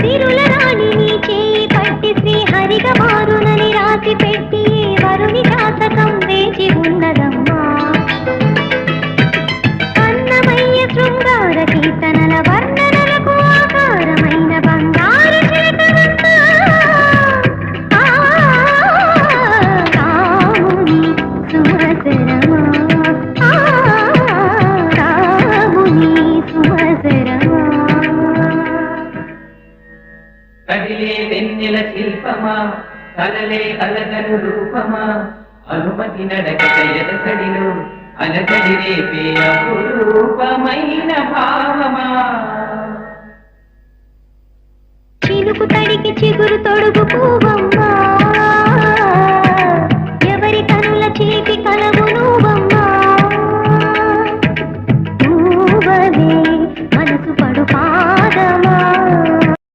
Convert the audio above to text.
సిరుల రాణి నీ చేయి పట్టి శ్రీహరిగా మారునని రాసి పెట్టి వరుని జాతకం వేచి ఉన్నదమ్మా. అన్నమయ్య శృంగార కీర్తనల వర్ణనలకు ఆకారమైన బంగారు చిలకవమ్మ. రాముని సుమసరమా, రాముని సుమసరమా. కదిలే వెన్నెల శిల్పమా, కలలే అలగను రూపమా, అనుమతి నడకట ఎదసడిలో అలజడి రేపే అపురూపమైన భావమా. చినుకు తడికి చిగురు తొడుగు పువ్వమ్మా,